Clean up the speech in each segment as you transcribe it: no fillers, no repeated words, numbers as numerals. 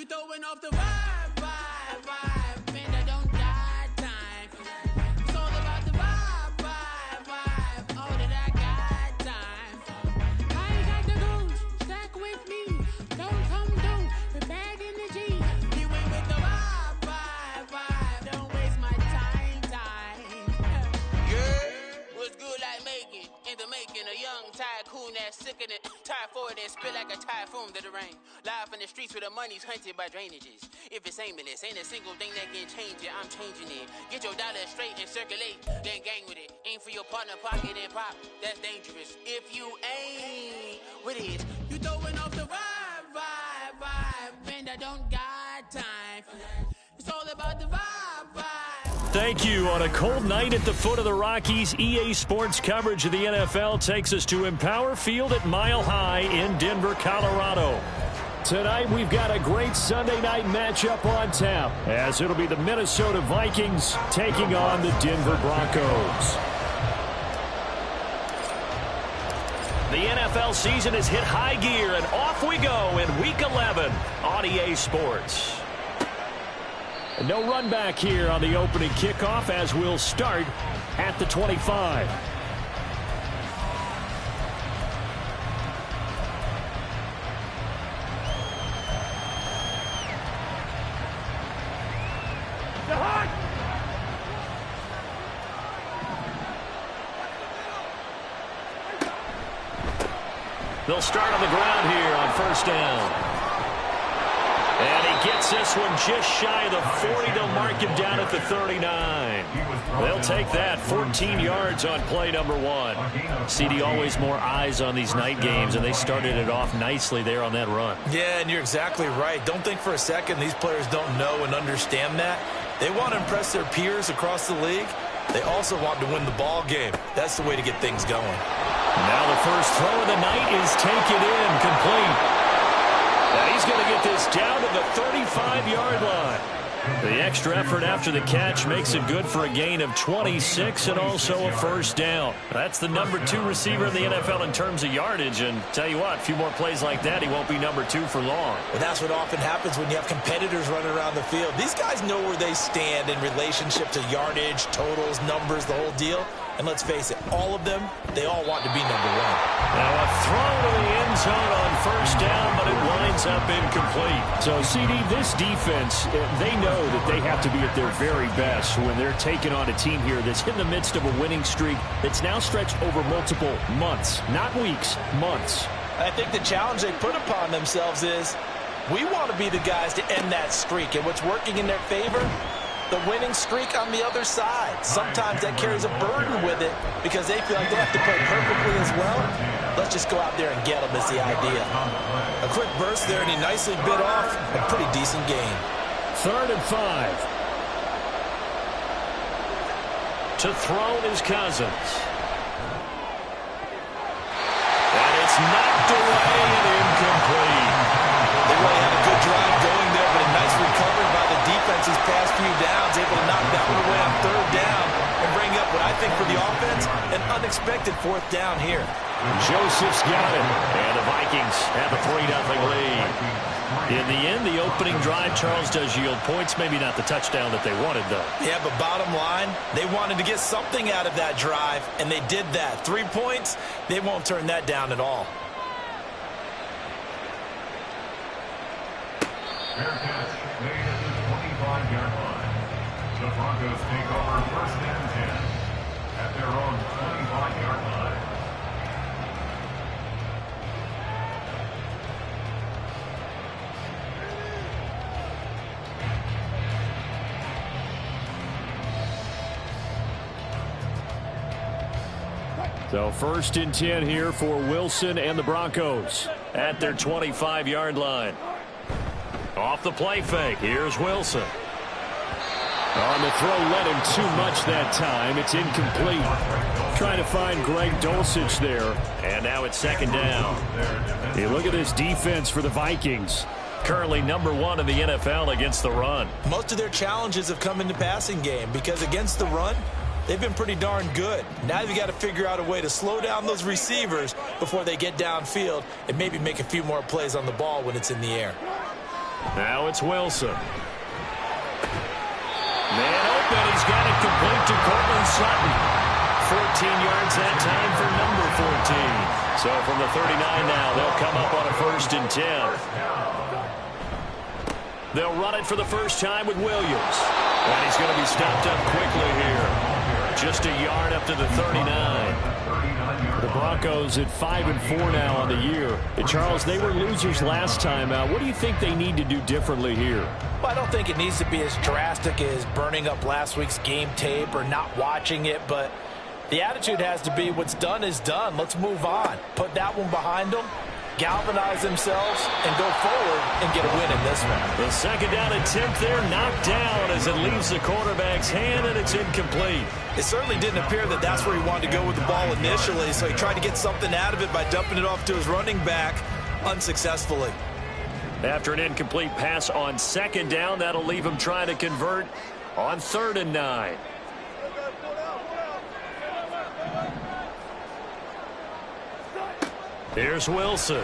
You throwing off the vibe, vibe, vibe. Man, that don't die time. It's all about the vibe, vibe, vibe. Oh, that I got time. I ain't got the goose, stack with me. Don't come through with bad energy. You ain't with the vibe, vibe, vibe. Don't waste my time. Yeah, what's good like making? Into making a young tycoon that's sick of it. Tie forward and spit like a typhoon to the rain. Live in the streets where the money's hunted by drainages. If it's aimless, ain't a single thing that can change it. I'm changing it. Get your dollar straight and circulate, then gang with it. Aim for your partner, pocket and pop. That's dangerous. If you ain't with it, you throwing off the vibe, vibe, vibe. Man, I don't got time for that. It's all about the vibe, vibe. Thank you. On a cold night at the foot of the Rockies, EA Sports coverage of the NFL takes us to Empower Field at Mile High in Denver, Colorado. Tonight, we've got a great Sunday night matchup on tap, as it'll be the Minnesota Vikings taking on the Denver Broncos. The NFL season has hit high gear, and off we go in Week 11 on EA Sports. No run back here on the opening kickoff, as we'll start at the 25. They'll start on the ground here on first down. And he gets this one just shy of the 40. They'll mark him down at the 39. They'll take that. 14 yards on play number one. CD, always more eyes on these night games, and they started it off nicely there on that run. Yeah, and you're exactly right. Don't think for a second these players don't know and understand that. They want to impress their peers across the league. They also want to win the ball game. That's the way to get things going. Now the first throw of the night is taken in, complete. And he's going to get this down to the 35-yard line. The extra effort after the catch makes it good for a gain of 26 and also a first down. That's the number 2 receiver in the NFL in terms of yardage. And tell you what, a few more plays like that, he won't be number 2 for long. Well, that's what often happens when you have competitors running around the field. These guys know where they stand in relationship to yardage, totals, numbers, the whole deal. And let's face it, all of them, they all want to be number 1. Now a throw to the end zone on first down, but it winds up incomplete. So, CD, this defense, they know that they have to be at their very best when they're taking on a team here that's in the midst of a winning streak that's now stretched over multiple months, not weeks, months. I think the challenge they put upon themselves is we want to be the guys to end that streak. And what's working in their favor? The winning streak on the other side. Sometimes that carries a burden with it because they feel like they have to play perfectly as well. Let's just go out there and get them is the idea. A quick burst there, and he nicely bit off a pretty decent gain. 3rd and 5. To throw is Cousins. And it's knocked away and incomplete. They really had a good drive going there, but a nice recovery by the defense these past few downs, able to knock that one away on 3rd down and bring up what I think for the offense, an unexpected 4th down here. Joseph's got it, and the Vikings have a 3-0 lead. In the end, the opening drive, Charles, does yield points. Maybe not the touchdown that they wanted, though. Yeah, but bottom line, they wanted to get something out of that drive, and they did that. 3 points, they won't turn that down at all. Fair catch made at the 25-yard line. The Broncos take over 1st and 10 at their own 25-yard line. So 1st and 10 here for Wilson and the Broncos at their 25-yard line. Off the play fake, here's Wilson. On the throw, let him too much that time. It's incomplete. Trying to find Greg Dulcich there. And now it's 2nd down. Hey, look at this defense for the Vikings. Currently number 1 in the NFL against the run. Most of their challenges have come in the passing game because against the run, they've been pretty darn good. Now you've got to figure out a way to slow down those receivers before they get downfield and maybe make a few more plays on the ball when it's in the air. Now it's Wilson. Man open. He's got it complete to Cortland Sutton. 14 yards that time for number 14. So from the 39 now, they'll come up on a 1st and 10. They'll run it for the first time with Williams. And he's going to be stopped up quickly here. Just a yard up to the 39. The Broncos at 5-4 now on the year. And Charles, they were losers last time out. What do you think they need to do differently here? Well, I don't think it needs to be as drastic as burning up last week's game tape or not watching it, but the attitude has to be what's done is done. Let's move on. Put that one behind them, galvanize themselves, and go forward and get a win in this one. The 2nd down attempt there knocked down as it leaves the quarterback's hand, and it's incomplete. It certainly didn't appear that that's where he wanted to go with the ball initially, so he tried to get something out of it by dumping it off to his running back unsuccessfully. After an incomplete pass on 2nd down, that'll leave him trying to convert on 3rd and 9. Here's Wilson.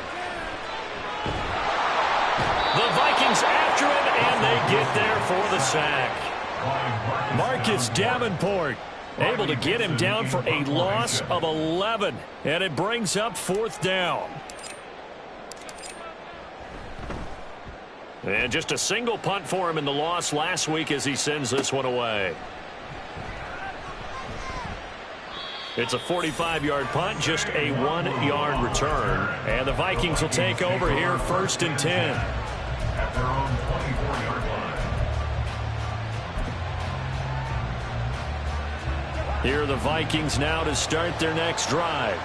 The Vikings after him, and they get there for the sack. Marcus Davenport able to get him down for a loss of 11, and it brings up 4th down. And just a single punt for him in the loss last week as he sends this one away. It's a 45-yard punt, just a 1-yard return. And the Vikings will take over here 1st and 10. At their own 24-yard line. Here are the Vikings now to start their next drive.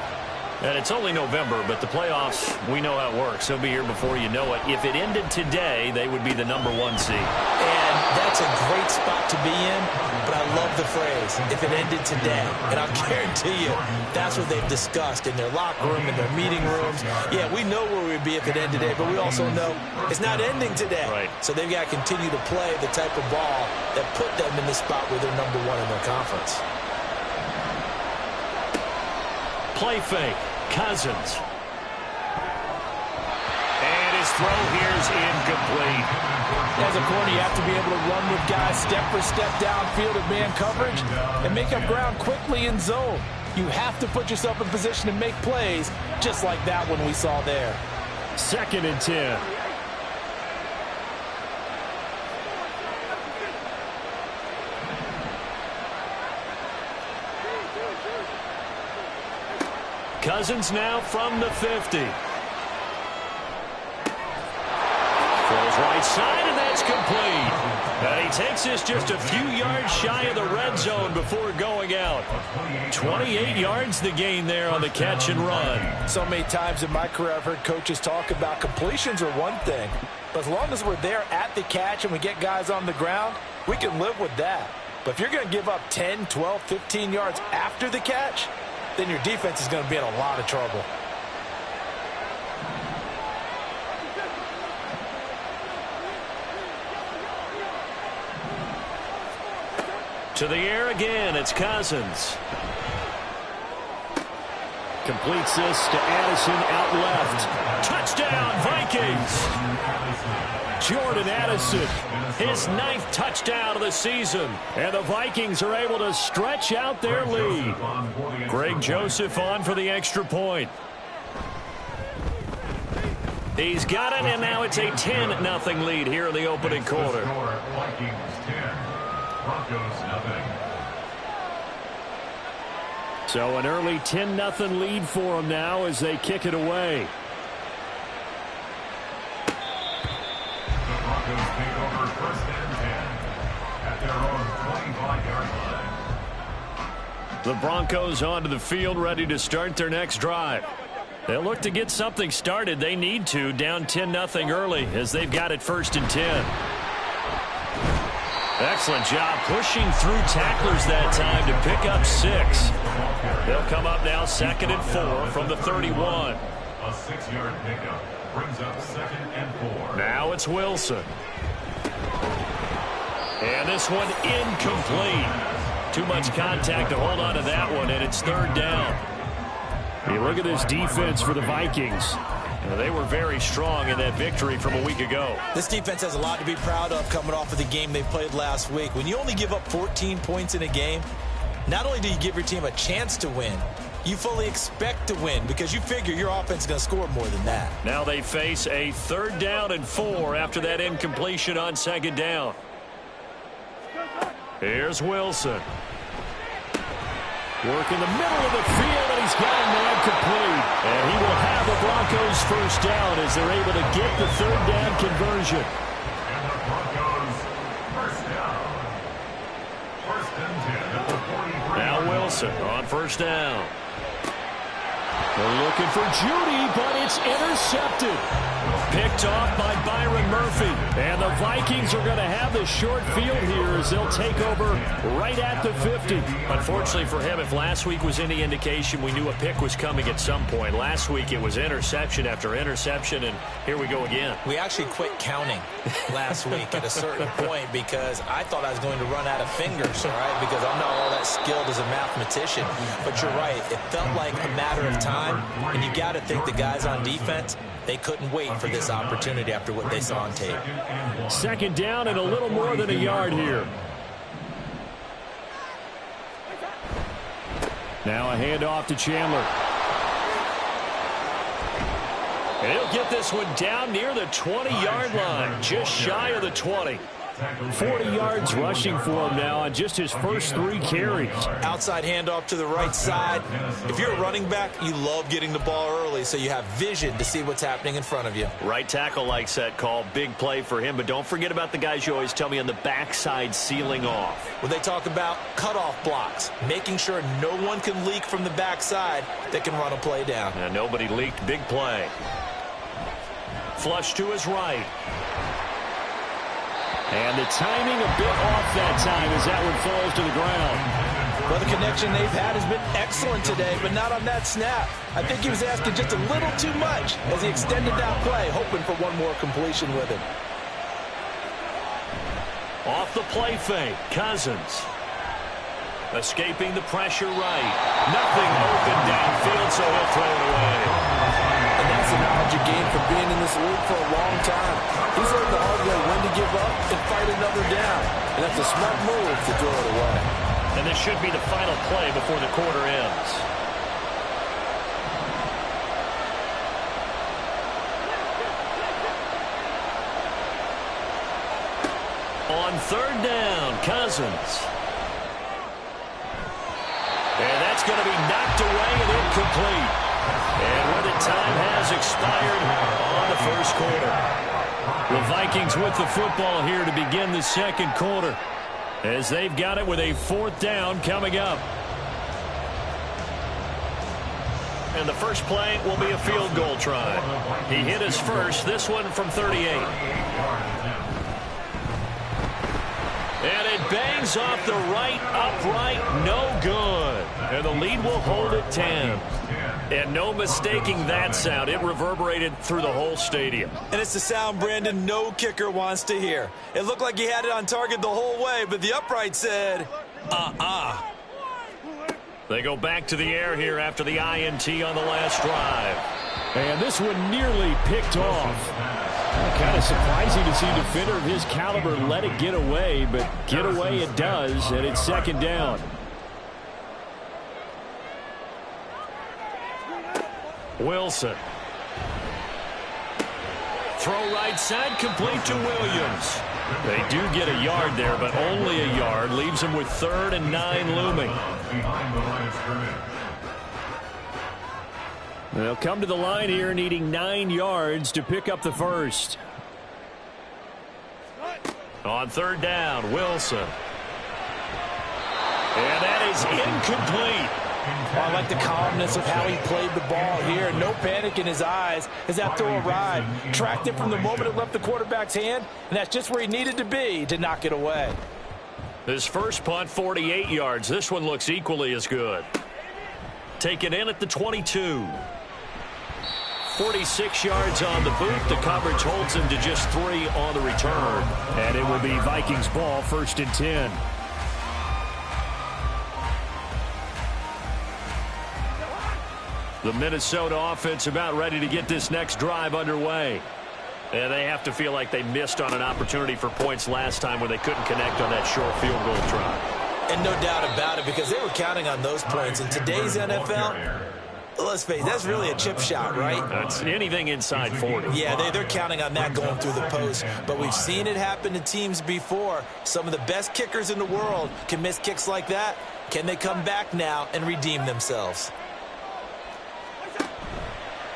And it's only November, but the playoffs, we know how it works. They'll be here before you know it. If it ended today, they would be the number 1 seed. And that's a great spot to be in, but I love the phrase, if it ended today. And I'll guarantee you, that's what they've discussed in their locker room, in their meeting rooms. Yeah, we know where we'd be if it ended today, but we also know it's not ending today. Right. So they've got to continue to play the type of ball that put them in the spot where they're number 1 in their conference. Play fake. Cousins. And his throw here's incomplete. As a corner, you have to be able to run with guys step for step downfield at man coverage and make up ground quickly in zone. You have to put yourself in position to make plays just like that one we saw there. 2nd and 10. Cousins now from the 50. Throws right side, and that's complete. And he takes this just a few yards shy of the red zone before going out. 28 yards the gain there on the catch and run. So many times in my career I've heard coaches talk about completions are one thing, but as long as we're there at the catch and we get guys on the ground, we can live with that. But if you're going to give up 10, 12, 15 yards after the catch, then your defense is going to be in a lot of trouble. To the air again, it's Cousins. Completes this to Addison out left. Touchdown, Vikings! Jordan Addison, his 9th touchdown of the season. And the Vikings are able to stretch out their lead. Greg Joseph on for the extra point. He's got it, and now it's a 10-0 lead here in the opening quarter. Vikings 10, Broncos nothing. So an early 10-0 lead for them now as they kick it away. The Broncos take over 1st and 10 at their own 25-yard line. The Broncos onto the field, ready to start their next drive. They'll look to get something started. They need to, down 10-0 early as they've got it 1st and 10. Excellent job pushing through tacklers that time to pick up 6. They'll come up now 2nd and 4 from the 31. A 6-yard pickup brings up 2nd and 4. Now it's Wilson. And this one incomplete. Too much contact to hold on to that one, and it's 3rd down. You look at this defense for the Vikings. They were very strong in that victory from a week ago. This defense has a lot to be proud of coming off of the game they played last week. When you only give up 14 points in a game, not only do you give your team a chance to win, you fully expect to win because you figure your offense is going to score more than that. Now they face a 3rd down and 4 after that incompletion on 2nd down. Here's Wilson. Work in the middle of the field, and he's got a man complete. And he will have the Broncos first down as they're able to get the 3rd down conversion. And the Broncos first down. 1st and 10 at the 43. Now Wilson on 1st down. They're looking for Judy, but it's intercepted. Picked off by Byron Murphy. And the Vikings are going to have the short field here as they'll take over right at the 50. Unfortunately for him, if last week was any indication, we knew a pick was coming at some point. Last week it was interception after interception, and here we go again. We actually quit counting last week at a certain point because I thought I was going to run out of fingers, all right, because I'm not all that skilled as a mathematician. But you're right. It felt like a matter of time, and you got to think the guys on defense, they couldn't wait for this opportunity after what they saw on tape. 2nd down and a little more than a yard here. Now a handoff to Chandler. And he'll get this one down near the 20-yard line, just shy of the 20. 40 yards rushing for him now on just his first 3 carries. Outside handoff to the right side. If you're a running back, you love getting the ball early so you have vision to see what's happening in front of you. Right tackle likes that call. Big play for him, but don't forget about the guys you always tell me on the backside sealing off. When they talk about cutoff blocks, making sure no one can leak from the backside that can run a play down. And nobody leaked. Big play. Flush to his right. And the timing a bit off that time as that one falls to the ground. Well, the connection they've had has been excellent today, but not on that snap. I think he was asking just a little too much as he extended that play, hoping for one more completion with it. Off the play fake, Cousins. Escaping the pressure right. Nothing open downfield, so he'll throw it away. And that's the knowledge you gain from being in this league for a long time. He's learned the hard way when to give up and fight another down. And that's a smart move to throw it away. And this should be the final play before the quarter ends. On 3rd down, Cousins. And that's going to be knocked away and incomplete. And where the time has expired on the first quarter. The Vikings with the football here to begin the 2nd quarter as they've got it with a 4th down coming up. And the first play will be a field goal try. He hit his first, this one from 38. And it bangs off the right upright, no good. And the lead will hold at 10. And no mistaking that sound. It reverberated through the whole stadium. And it's the sound Brandon no kicker wants to hear. It looked like he had it on target the whole way, but the upright said, They go back to the air here after the INT on the last drive. And this one nearly picked off. Kind of surprising to see a defender of his caliber let it get away, but get away it does, and it's 2nd down. Wilson. Throw right side, complete to Williams. They do get a yard there, but only a yard. Leaves them with 3rd and 9 looming. They'll come to the line here needing 9 yards to pick up the first. On 3rd down, Wilson. And that is incomplete. I like the calmness of how he played the ball here. No panic in his eyes as that throw arrived. Tracked it from the moment it left the quarterback's hand, and that's just where he needed to be to knock it away. His first punt, 48 yards. This one looks equally as good. Take it in at the 22. 46 yards on the boot. The coverage holds him to just 3 on the return. And it will be Vikings ball, 1st and 10. The Minnesota offense about ready to get this next drive underway. And they have to feel like they missed on an opportunity for points last time when they couldn't connect on that short field goal try. And no doubt about it, because they were counting on those points. In today's NFL, let's face it, that's really a chip shot, right? That's anything inside 40. Yeah, they're counting on that going through the post. But we've seen it happen to teams before. Some of the best kickers in the world can miss kicks like that. Can they come back now and redeem themselves?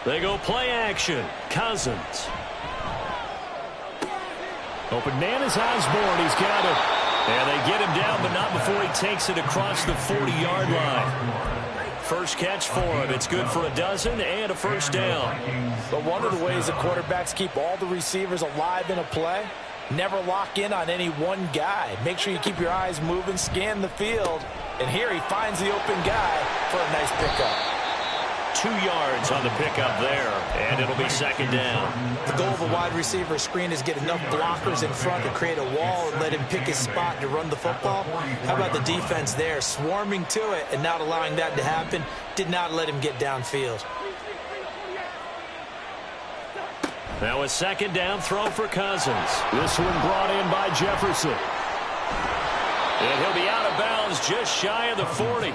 They go play action. Cousins. Open man is Osborne. He's got it. And they get him down, but not before he takes it across the 40-yard line. First catch for him. It's good for a dozen and a first down. But one of the ways the quarterbacks keep all the receivers alive in a play, never lock in on any one guy. Make sure you keep your eyes moving, scan the field. And here he finds the open guy for a nice pickup. 2 yards on the pickup there, and it'll be second down. The goal of a wide receiver screen is get enough blockers in front to create a wall and let him pick his spot to run the football. How about the defense there, swarming to it and not allowing that to happen? Did not let him get downfield. Now a second down throw for Cousins. This one brought in by Jefferson. And he'll be out of bounds just shy of the 40.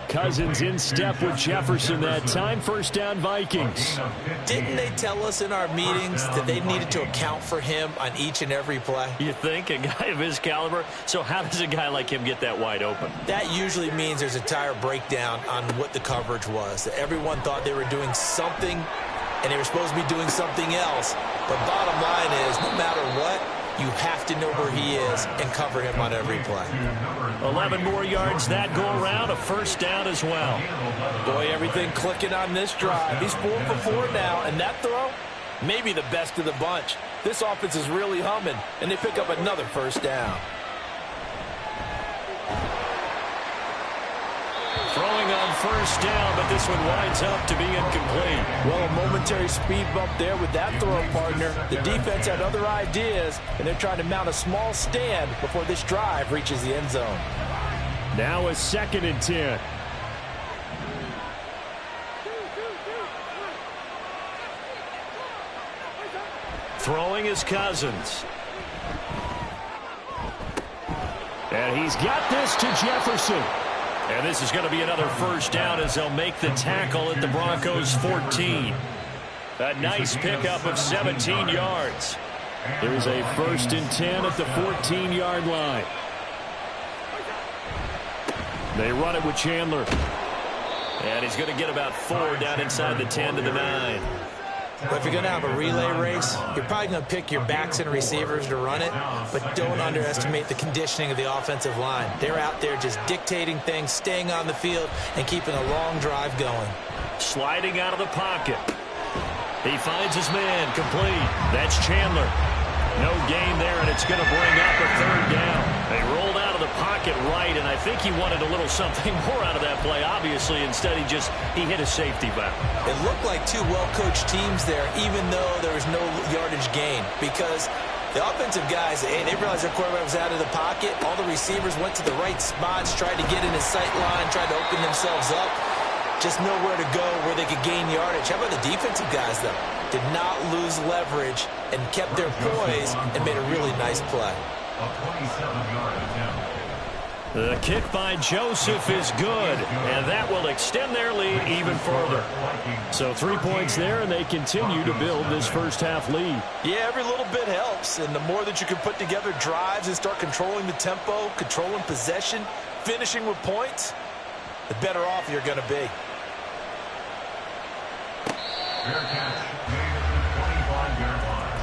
Cousins in step with Jefferson that time. First down, Vikings. Didn't they tell us in our meetings that they needed to account for him on each and every play? You think? A guy of his caliber? So how does a guy like him get that wide open? That usually means there's a tire breakdown on what the coverage was. That everyone thought they were doing something, and they were supposed to be doing something else. But bottom line is, no matter what, you have to know where he is and cover him on every play. 11 more yards that go around, a first down as well. Boy, everything clicking on this drive. He's 4 for 4 now, and that throw, maybe the best of the bunch. This offense is really humming, and they pick up another first down. Throwing on first down, but this one winds up to be incomplete. Well, a momentary speed bump there with that throw, partner. The defense had other ideas, and they're trying to mount a small stand before this drive reaches the end zone. Now a second and 10. Throwing is Cousins. And he's got this to Jefferson. And this is going to be another first down as they'll make the tackle at the Broncos' 14. A nice pickup of 17 yards. There's a first and 10 at the 14-yard line. They run it with Chandler. And he's going to get about 4 down inside the 10 to the 9. But if you're going to have a relay race, you're probably going to pick your backs and receivers to run it, but don't underestimate the conditioning of the offensive line. They're out there just dictating things, staying on the field, and keeping a long drive going. Sliding out of the pocket. He finds his man, complete. That's Chandler. No gain there, and it's going to bring up a third down. They rolled out of the pocket right, and I think he wanted a little something more out of that play, obviously. Instead, he hit a safety valve. It looked like two well-coached teams there, even though there was no yardage gain, because the offensive guys, they realized their quarterback was out of the pocket. All the receivers went to the right spots, tried to get in his sight line, tried to open themselves up. Just nowhere to go where they could gain yardage. How about the defensive guys, though? Did not lose leverage and kept their poise and made a really nice play. A 27-yard attempt. The kick by Joseph is good, and that will extend their lead even further. So 3 points there, and they continue to build this first-half lead. Yeah, every little bit helps, and the more that you can put together drives and start controlling the tempo, controlling possession, finishing with points, the better off you're going to be. Fair catch made at the 25-yard line.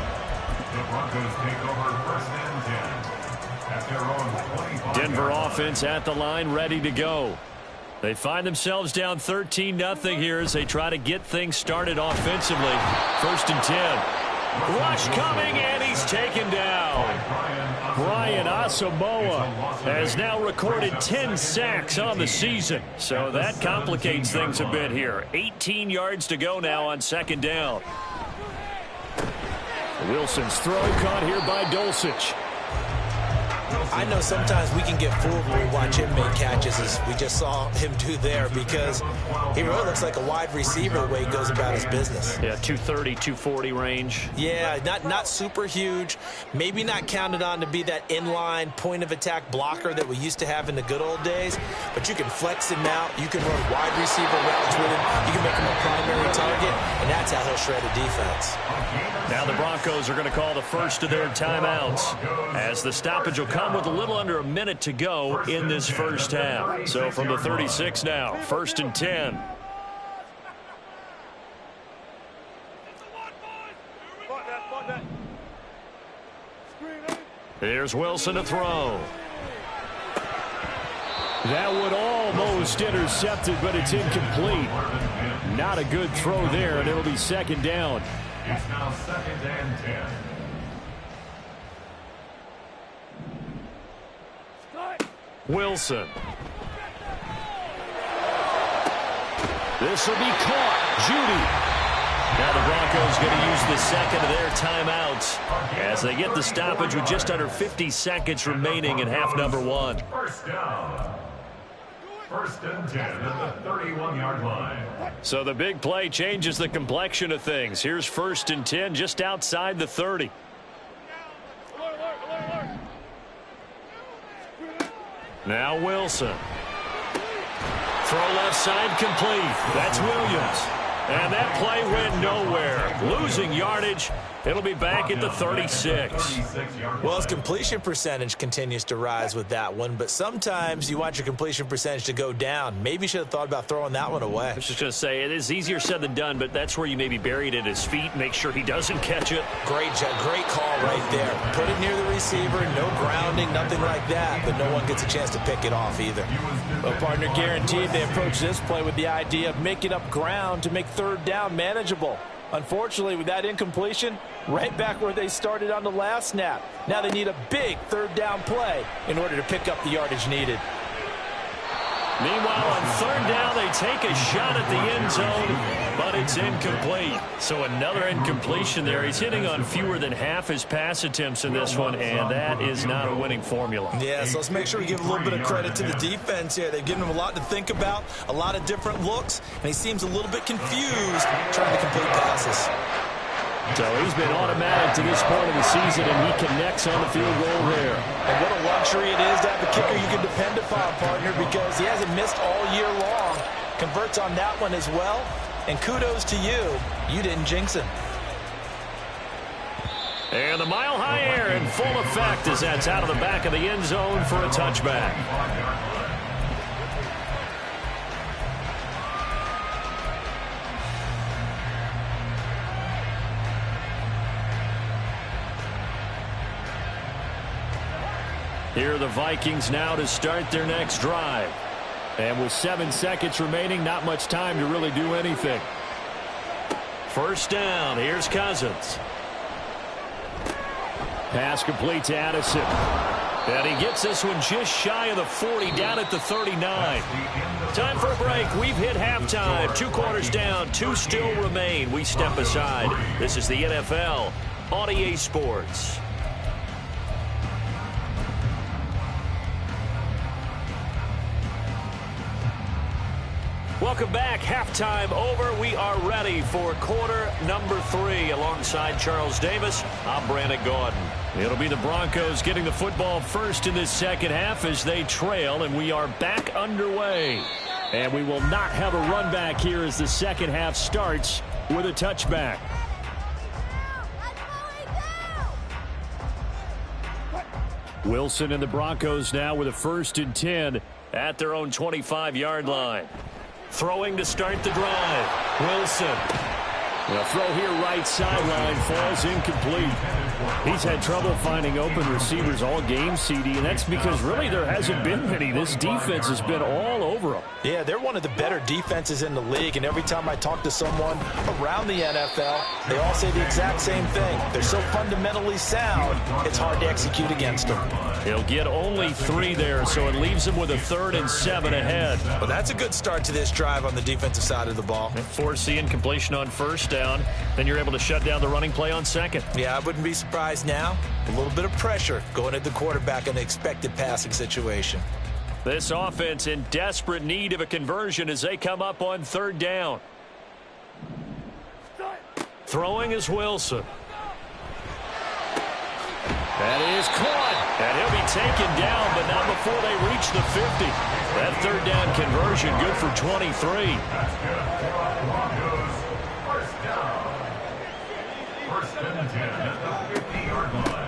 The Broncos take over first and 10 at their own 25. Denver offense at the line, ready to go. They find themselves down 13-0 here as they try to get things started offensively. First and 10. Rush coming, and he's taken down. Brian Asamoah has now recorded 10 sacks on the season. So that complicates things a bit here. 18 yards to go now on second down. Wilson's throw caught here by Dulcich. I know sometimes we can get fooled when we watch him make catches, as we just saw him do there, because he really looks like a wide receiver the way he goes about his business. Yeah, 230, 240 range. Yeah, not super huge. Maybe not counted on to be that inline point-of-attack blocker that we used to have in the good old days, but you can flex him out. You can run wide receiver routes with him. You can make him a primary target, and that's how he'll shred a defense. Now the Broncos are going to call the first of their timeouts, as the stoppage will come with a little under a minute to go in this first half. So from the 36 now, 1st and 10. Here's Wilson to throw. That would almost intercept it, but it's incomplete. Not a good throw there, and it'll be 2nd down. It's now 2nd and 10. Wilson. This will be caught. Judy. Now the Broncos going to use the second of their timeouts as they get the stoppage with just under 50 seconds remaining in half number 1. First down. 1st and 10 at the 31-yard line. So the big play changes the complexion of things. Here's 1st and 10 just outside the 30. Now Wilson. Throw left side complete. That's Williams. And that play went nowhere. Losing yardage. It'll be back at the 36. Well, his completion percentage continues to rise with that one, but sometimes you want your completion percentage to go down. Maybe you should have thought about throwing that one away. I was just going to say, it is easier said than done, but that's where you maybe bury it at his feet, make sure he doesn't catch it. Great call right there. Put it near the receiver, no grounding, nothing like that, but no one gets a chance to pick it off either. Well, partner, guaranteed they approach this play with the idea of making up ground to make 3rd down manageable. Unfortunately, with that incompletion, right back where they started on the last snap. Now they need a big 3rd down play in order to pick up the yardage needed. Meanwhile, on 3rd down, they take a shot at the end zone, but it's incomplete. So another incompletion there. He's hitting on fewer than half his pass attempts in this one, and that is not a winning formula. Yeah, so let's make sure we give a little bit of credit to the defense here. They've given him a lot to think about, a lot of different looks, and he seems a little bit confused trying to complete passes. So he's been automatic to this point of the season, and he connects on the field goal there. And what a luxury it is to have a kicker you can depend upon, partner, because he hasn't missed all year long. Converts on that one as well. And kudos to you. You didn't jinx him. And the mile-high air in full effect as that's out of the back of the end zone for a touchback. Here are the Vikings now to start their next drive. And with 7 seconds remaining, not much time to really do anything. 1st down. Here's Cousins. Pass complete to Addison. And he gets this one just shy of the 40, down at the 39. Time for a break. We've hit halftime. 2 quarters down, 2 still remain. We step aside. This is the NFL on EA Sports. Welcome back. Halftime over. We are ready for quarter number 3. Alongside Charles Davis, I'm Brandon Gordon. It'll be the Broncos getting the football first in this second half as they trail, and we are back underway. And we will not have a run back here as the second half starts with a touchback. Wilson and the Broncos now with a 1st and 10 at their own 25-yard line. Throwing to start the drive. Wilson. The throw here right sideline falls incomplete. He's had trouble finding open receivers all game, CD, and that's because really there hasn't been many. This defense has been all over them. Yeah, they're one of the better defenses in the league, and every time I talk to someone around the NFL, they all say the exact same thing. They're so fundamentally sound, it's hard to execute against them. He'll get only 3 there, so it leaves him with a 3rd and 7 ahead. Well, that's a good start to this drive on the defensive side of the ball. Force the incompletion on 1st down. Then you're able to shut down the running play on 2nd. Yeah, I wouldn't be surprised now. A little bit of pressure going at the quarterback in an expected passing situation. This offense in desperate need of a conversion as they come up on 3rd down. Throwing is Wilson. That is caught. And he'll be taken down, but not before they reach the 50. That 3rd down conversion good for 23.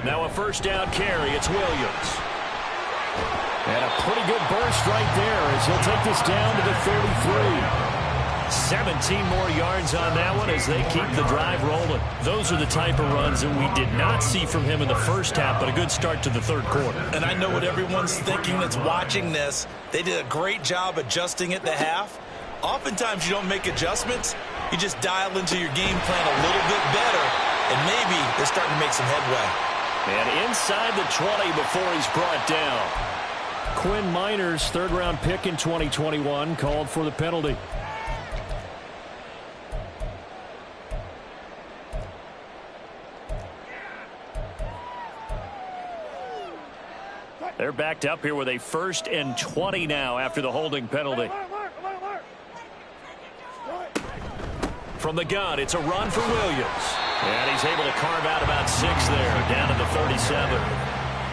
Now a 1st down carry. It's Williams. And a pretty good burst right there as he'll take this down to the 33. 17 more yards on that one as they keep the drive rolling. Those are the type of runs that we did not see from him in the 1st half, but a good start to the 3rd quarter. And I know what everyone's thinking that's watching this. They did a great job adjusting at the half. Oftentimes you don't make adjustments. You just dial into your game plan a little bit better, and maybe they're starting to make some headway. And inside the 20 before he's brought down. Quinn Miners, 3rd-round pick in 2021, called for the penalty. They're backed up here with a 1st and 20 now after the holding penalty. From the gun, it's a run for Williams. And he's able to carve out about 6 there, down to the 37.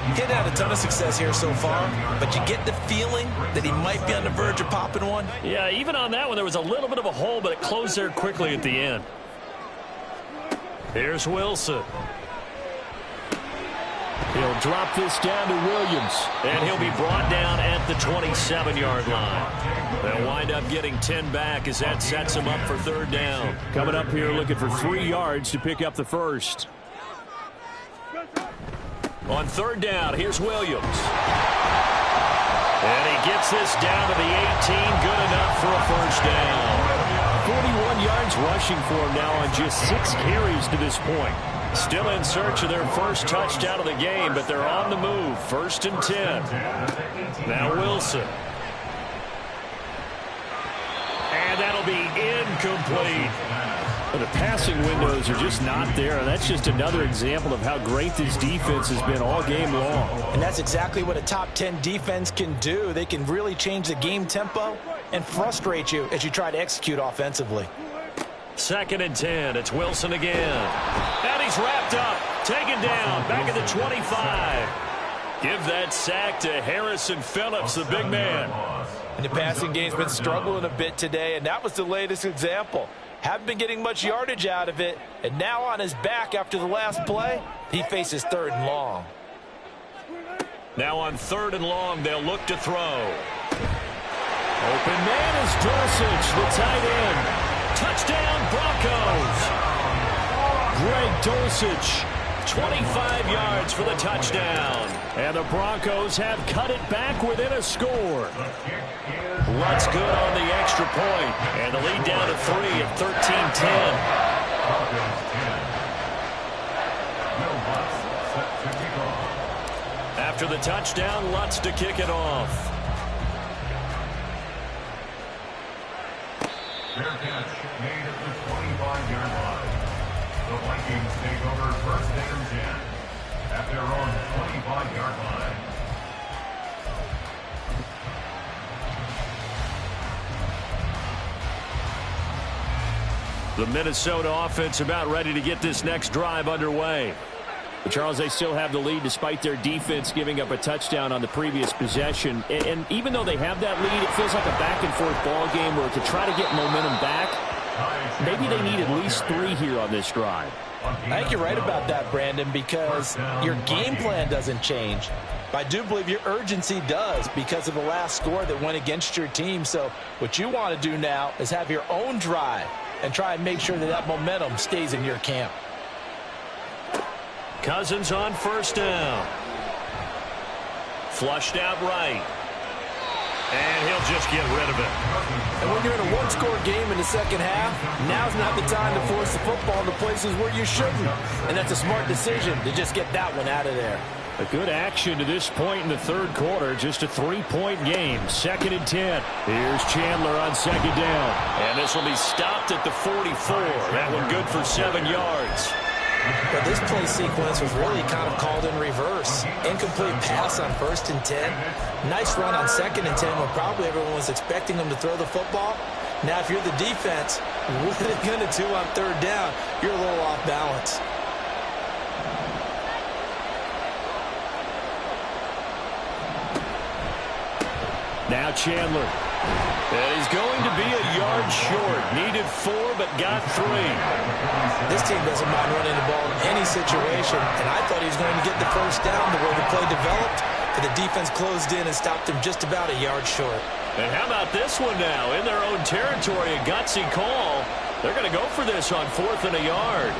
He's had a ton of success here so far, but you get the feeling that he might be on the verge of popping one. Yeah, even on that one, there was a little bit of a hole, but it closed there quickly at the end. Here's Wilson. He'll drop this down to Williams, and he'll be brought down at the 27-yard line. They'll wind up getting 10 back as that sets him up for 3rd down. Coming up here looking for 3 yards to pick up the 1st. On 3rd down, here's Williams. And he gets this down to the 18, good enough for a 1st down. 41 yards rushing for him now on just 6 carries to this point. Still in search of their 1st touchdown of the game, but they're on the move. 1st and 10. Now Wilson. And that'll be incomplete. The passing windows are just not there, and that's just another example of how great this defense has been all game long. And that's exactly what a top 10 defense can do. They can really change the game tempo and frustrate you as you try to execute offensively. 2nd and 10. It's Wilson again. And he's wrapped up. Taken down. Back at the 25. Give that sack to Harrison Phillips, the big man. And the passing game's been struggling a bit today, and that was the latest example. Haven't been getting much yardage out of it, and now on his back after the last play, he faces 3rd and long. Now on 3rd and long, they'll look to throw. Open man is Dulcich, the tight end. Touchdown, Broncos. Greg Dulcich, 25 yards for the touchdown. And the Broncos have cut it back within a score. Lutz good on the extra point. And the lead down to 3 at 13-10. After the touchdown, Lutz to kick it off. Fair catch made at the 25-yard line. The Vikings take over 1st and 10 at their own 25-yard line. The Minnesota offense about ready to get this next drive underway. But Charles, they still have the lead despite their defense giving up a touchdown on the previous possession. And even though they have that lead, it feels like a back-and-forth ball game where to try to get momentum back, maybe they need at least 3 here on this drive. I think you're right about that, Brandon, because your game plan doesn't change. But I do believe your urgency does because of the last score that went against your team. So what you want to do now is have your own drive and try and make sure that that momentum stays in your camp. Cousins on 1st down. Flushed out right. And he'll just get rid of it. And when you're in a one-score game in the 2nd half, now's not the time to force the football into places where you shouldn't. And that's a smart decision to just get that one out of there. A good action to this point in the third quarter. Just a 3-point game. 2nd and 10. Here's Chandler on 2nd down. And this will be stopped at the 44. That one good for 7 yards. But this play sequence was really kind of called in reverse. Incomplete pass on 1st and 10. Nice run on 2nd and 10 when probably everyone was expecting them to throw the football. Now, if you're the defense, what are they going to do on 3rd down? You're a little off balance. Now Chandler. And he's going to be a yard short. Needed 4, but got 3. This team doesn't mind running the ball in any situation, and I thought he was going to get the 1st down the way the play developed, but the defense closed in and stopped him just about a yard short. And how about this one now? In their own territory, a gutsy call. They're going to go for this on 4th and a yard.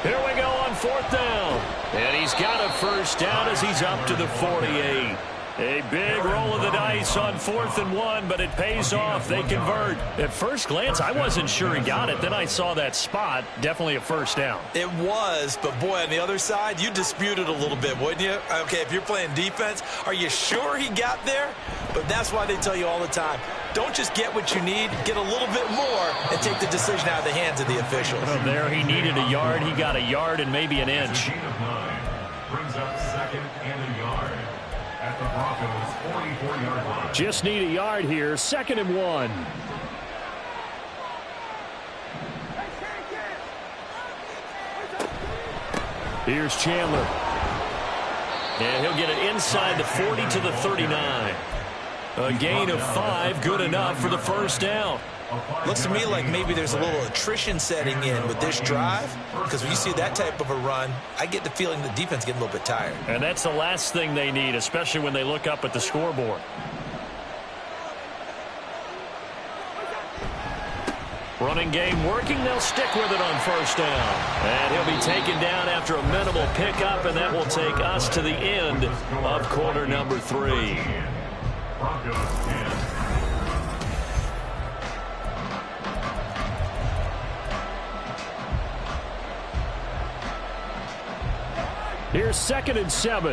Here we go on 4th down. And he's got a 1st down as he's up to the 48. A big roll of the dice on 4th and 1, but it pays off. They convert. At first glance, I wasn't sure he got it. Then I saw that spot. Definitely a 1st down. It was, but boy, on the other side, you dispute it a little bit, wouldn't you? Okay, if you're playing defense, are you sure he got there? But that's why they tell you all the time, don't just get what you need, get a little bit more, and take the decision out of the hands of the officials. Well, there he needed a yard. He got a yard and maybe an inch. Gain of 9 brings up 2nd and a yard at the Broncos' 44-yard line. Just need a yard here. 2nd and 1. Here's Chandler. And he'll get it inside the 40 to the 39. A gain of 5, good enough for the 1st down. Looks to me like maybe there's a little attrition setting in with this drive, because when you see that type of a run, I get the feeling the defense getting a little bit tired. And that's the last thing they need, especially when they look up at the scoreboard. Running game working. They'll stick with it on 1st down. And he'll be taken down after a minimal pickup, and that will take us to the end of quarter number 3. Broncos 10. Here's 2nd and 7.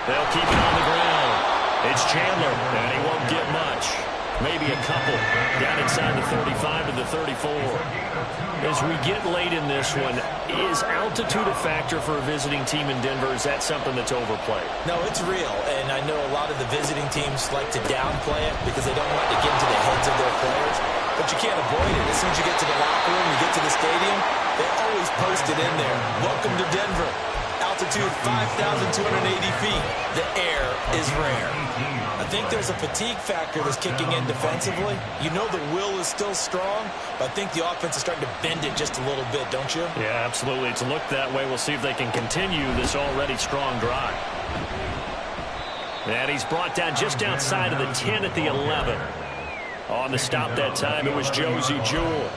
They'll keep it on the ground. It's Chandler, and he won't get much. Maybe a couple. Down inside the 35 to the 34. As we get late in this one, is altitude a factor for a visiting team in Denver? Is that something that's overplayed? No, it's real, and I know a lot of the visiting teams like to downplay it because they don't want to get into the heads of their players. But you can't avoid it. As soon as you get to the locker room, you get to the stadium, they always post it in there. Welcome to Denver. Altitude 5,280 feet. The air is rare. I think there's a fatigue factor that's kicking in defensively. You know the will is still strong, but I think the offense is starting to bend it just a little bit, don't you? Yeah, absolutely. It's looked that way. We'll see if they can continue this already strong drive. And he's brought down just outside of the 10 at the 11. On the stop that time, it was Josie Jewell.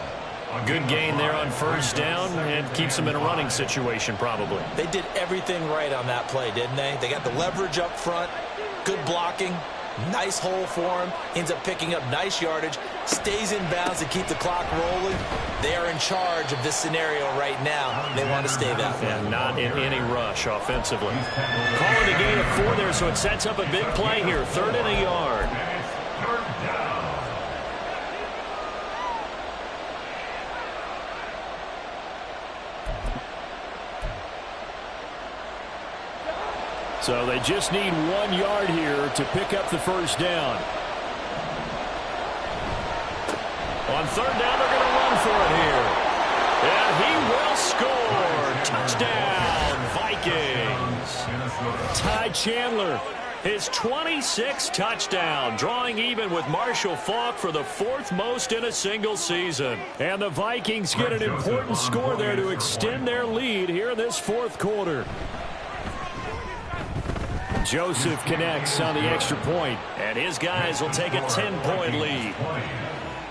Good gain there on 1st down and keeps them in a running situation probably. They did everything right on that play, didn't they? They got the leverage up front, good blocking, nice hole for him, ends up picking up nice yardage, stays in bounds to keep the clock rolling. They are in charge of this scenario right now. They want to stay that way. And not in any rush offensively. Calling a gain of 4 there, so it sets up a big play here. 3rd and a yard. So they just need 1 yard here to pick up the 1st down. On 3rd down, they're going to run for it here. And he will score. Touchdown, Vikings. Ty Chandler. His 26th touchdown, drawing even with Marshall Faulk for the 4th most in a single season. And the Vikings get an important score there to extend their lead here in this 4th quarter. Joseph connects on the extra point. And his guys will take a 10-point lead.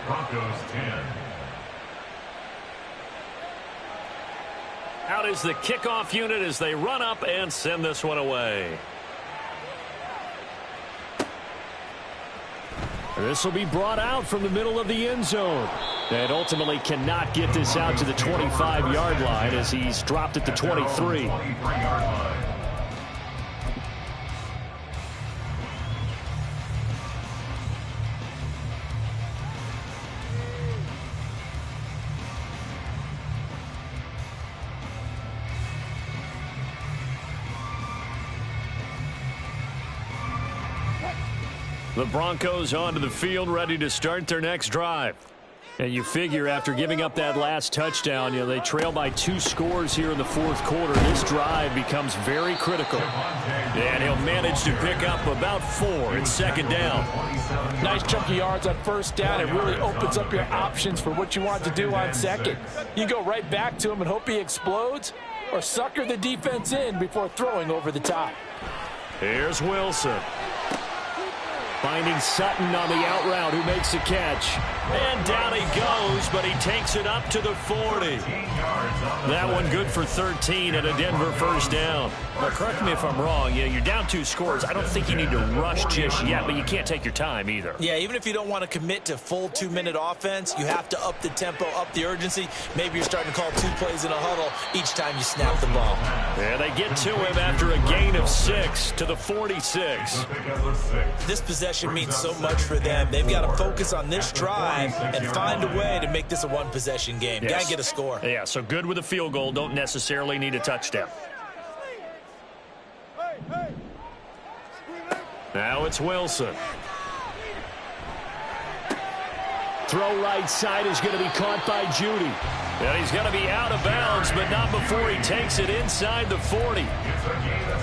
Broncos 10. Out is the kickoff unit as they run up and send this one away. This will be brought out from the middle of the end zone. And ultimately cannot get this out to the 25-yard line as he's dropped at the 23. The Broncos onto the field, ready to start their next drive. And you figure after giving up that last touchdown, they trail by 2 scores here in the fourth quarter. This drive becomes very critical. And he'll manage to pick up about 4. It's second down. Nice chunk of yards on first down. It really opens up your options for what you want to do on second. You go right back to him and hope he explodes, or sucker the defense in before throwing over the top. Here's Wilson. Finding Sutton on the out route, who makes the catch. And down he goes, but he takes it up to the 40. That one good for 13 and a Denver first down. Now, correct me if I'm wrong. You're down 2 scores. I don't think you need to rush just yet, but you can't take your time either. Yeah, even if you don't want to commit to full 2-minute offense, you have to up the tempo, up the urgency. Maybe you're starting to call 2 plays in a huddle each time you snap the ball. And they get to him after a gain of 6 to the 46. This possession means so much for them. They've got to focus on this drive and find a way to make this a one-possession game. Yes. Got to get a score. Yeah, so good with a field goal. Don't necessarily need a touchdown. Now it's Wilson. Throw right side is going to be caught by Judy. And he's going to be out of bounds, but not before he takes it inside the 40.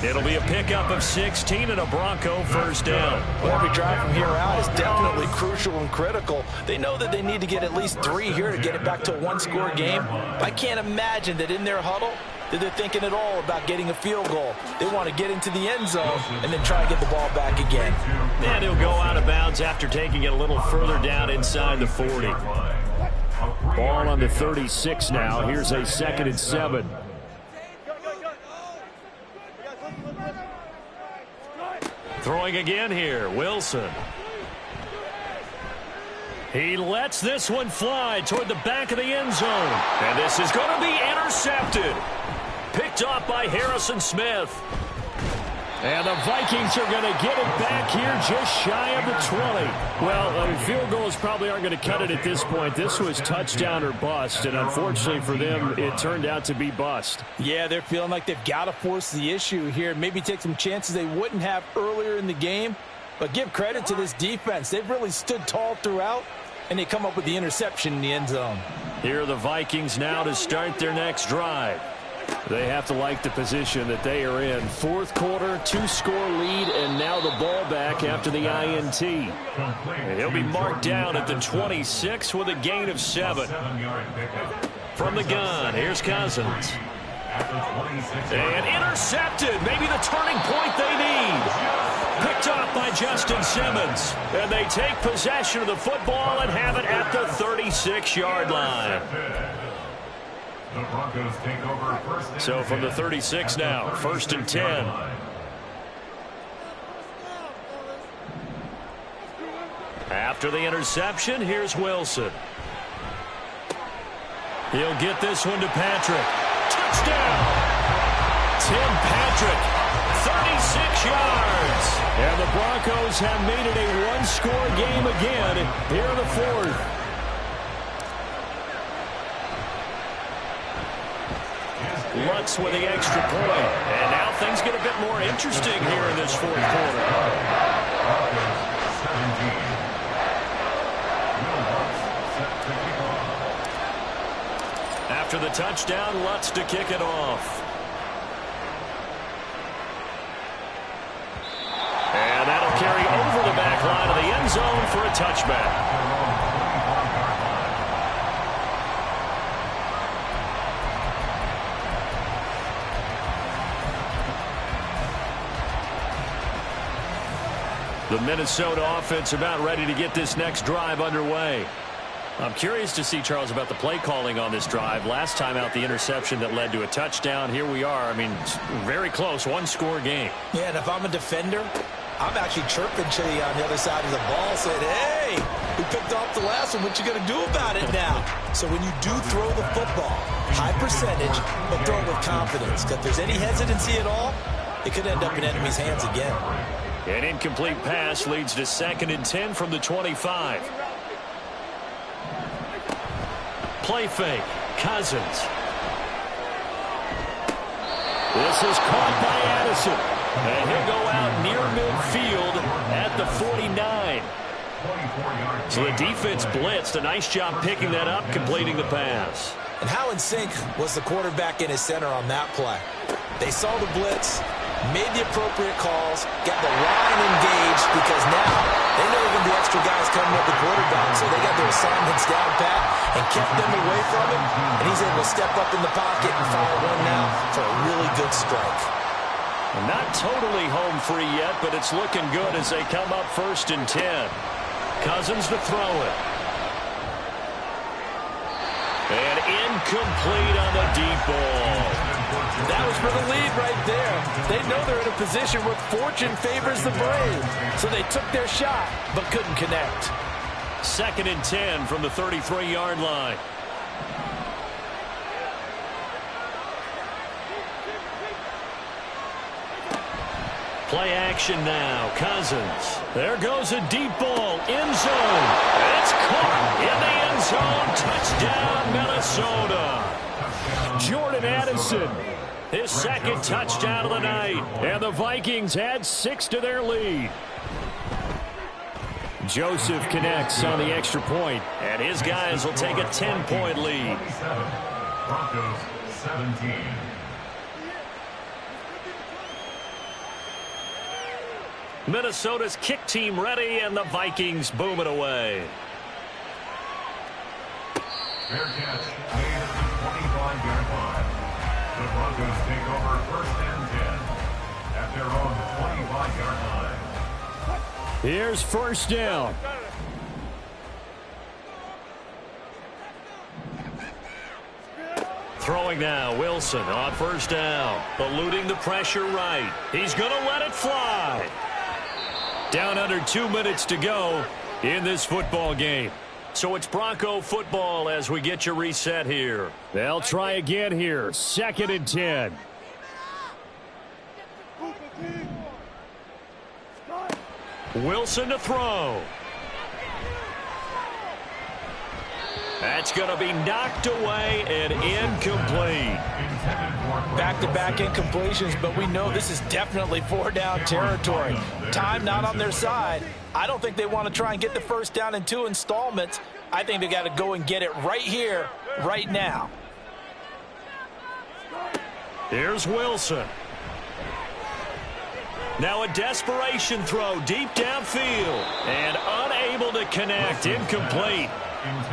It'll be a pickup of 16 and a Bronco first down. Well, every drive from here out is definitely crucial and critical. They know that they need to get at least 3 here to get it back to a 1-score game. I can't imagine that in their huddle that they're thinking at all about getting a field goal. They want to get into the end zone and then try to get the ball back again. And he'll go out of bounds after taking it a little further down inside the 40. Ball on the 36 now. Here's a 2nd and 7. Throwing again here, Wilson. He lets this one fly toward the back of the end zone. And this is going to be intercepted. Picked off by Harrison Smith. And the Vikings are going to get it back here just shy of the 20. Well, field goals probably aren't going to cut it at this point. This was touchdown or bust, and unfortunately for them, it turned out to be bust. Yeah, they're feeling like they've got to force the issue here. Maybe take some chances they wouldn't have earlier in the game. But give credit to this defense. They've really stood tall throughout, and they come up with the interception in the end zone. Here are the Vikings now to start their next drive. They have to like the position that they are in. Fourth quarter, 2-score lead, and now the ball back after the INT. And he'll be marked down at the 26 with a gain of 7. From the gun, here's Cousins. And intercepted, maybe the turning point they need. Picked off by Justin Simmons. And they take possession of the football and have it at the 36-yard line. The Broncos take over first. So from the 36 now, 1st and 10. After the interception, here's Wilson. He'll get this one to Patrick. Touchdown! Tim Patrick, 36 yards. And the Broncos have made it a 1-score game again here in the 4th. Lutz with the extra point. And now things get a bit more interesting here in this 4th quarter. After the touchdown, Lutz to kick it off. And that'll carry over the back line of the end zone for a touchback. The Minnesota offense about ready to get this next drive underway. I'm curious to see, Charles, about the play calling on this drive. Last time out, the interception that led to a touchdown. Here we are. I mean, very close, 1-score game. Yeah, and if I'm a defender, I'm actually chirping Chili on the other side of the ball saying, hey, hey, we picked off the last one. What you going to do about it now? So when you do throw the football, high percentage, but throw it with confidence. Because if there's any hesitancy at all, it could end up in enemy's hands again. An incomplete pass leads to 2nd and 10 from the 25. Play fake. Cousins. This is caught by Addison. And he'll go out near midfield at the 49. So the defense blitzed. A nice job picking that up, completing the pass. And how in sync was the quarterback and his center on that play? They saw the blitz, made the appropriate calls, got the line engaged, because now they know there are going to be extra guys coming at the quarterback, so they got their assignments down pat and kept them away from him, and he's able to step up in the pocket and fire one now for a really good strike. Not totally home free yet, but it's looking good as they come up 1st and 10. Cousins to throw it. And incomplete on the deep ball. That was for the lead right there. They know they're in a position where fortune favors the brave. So they took their shot, but couldn't connect. 2nd and 10 from the 33-yard line. Play action now. Cousins. There goes a deep ball. End zone. It's caught in the end zone. Touchdown, Minnesota. Jordan Addison. His 2nd touchdown of the night. And the Vikings add 6 to their lead. Joseph connects on the extra point. And his guys will take a 10-point lead. Broncos 17. Minnesota's kick team ready, and the Vikings boom it away. Fair catch made at the 25-yard line. The Broncos take over 1st and 10 at their own 25-yard line. Here's 1st down. Throwing now, Wilson on 1st down. Eluding the pressure right. He's going to let it fly. Down under 2 minutes to go in this football game. So it's Bronco football as we get you reset here. They'll try again here. 2nd and 10. Wilson to throw. That's going to be knocked away and incomplete. Back-to-back incompletions, but we know this is definitely 4-down territory. Time not on their side. I don't think they want to try and get the 1st down in 2 installments. I think they got to go and get it right here, right now. Here's Wilson. Now a desperation throw deep downfield and unable to connect. Incomplete.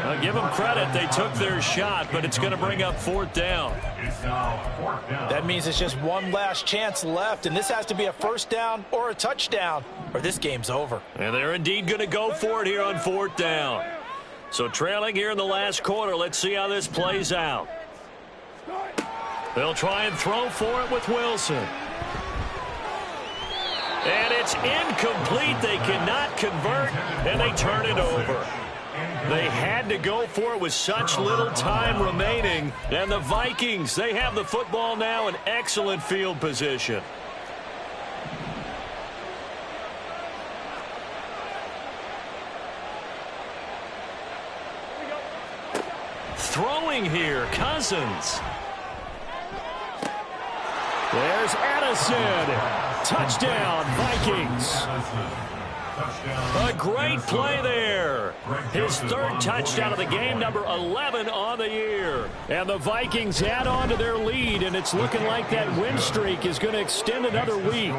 I'll give them credit. They took their shot, but it's going to bring up 4th down. That means it's just one last chance left, and this has to be a 1st down or a touchdown, or this game's over. And they're indeed going to go for it here on 4th down. So trailing here in the last quarter, let's see how this plays out. They'll try and throw for it with Wilson. And it's incomplete. They cannot convert, and they turn it over. They had to go for it with such little time remaining. And the Vikings, they have the football now in excellent field position. Throwing here, Cousins. There's Addison. Touchdown, Vikings. A great play there. His 3rd touchdown of the game, number 11 on the year. And the Vikings add on to their lead, and it's looking like that win streak is going to extend another week.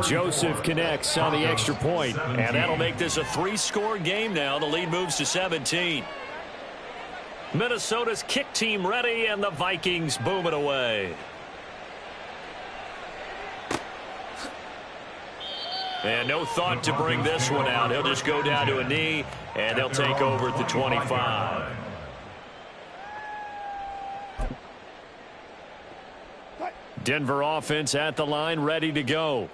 Joseph connects on the extra point, and that'll make this a 3-score game now. The lead moves to 17. Minnesota's kick team ready, and the Vikings boom it away. And no thought to bring this one out. He'll just go down to a knee, and they'll take over at the 25. Denver offense at the line, ready to go.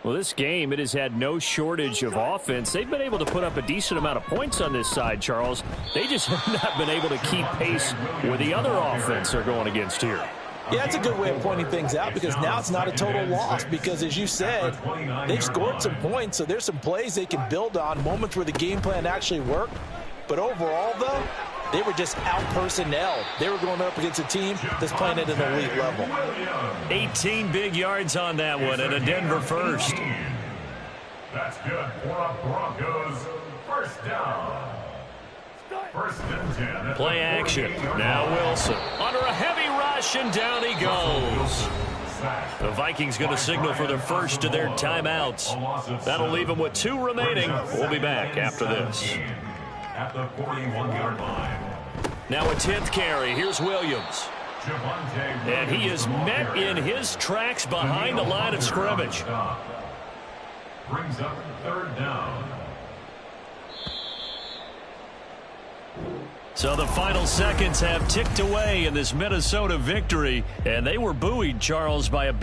Well, this game, it has had no shortage of offense. They've been able to put up a decent amount of points on this side, Charles. They just have not been able to keep pace with the other offense they're going against here. Yeah, that's a good way of pointing things out because now it's not a total loss because, as you said, they've scored some points, so there's some plays they can build on, moments where the game plan actually worked. But overall, though, they were just out-personnelled. They were going up against a team that's playing at an elite level. 18 big yards on that one and a Denver first. That's good for a Broncos first down. First and 10. Play action. Now Wilson under a heavy rush, and down he goes. The Vikings going to signal for their first of their timeouts. That'll leave them with 2 remaining. We'll be back after this. At the 41-yard line. Now a 10th carry. Here's Williams. And he is met in his tracks behind the line of scrimmage. Brings up 3rd down. So the final seconds have ticked away in this Minnesota victory, and they were buoyed, Charles, by a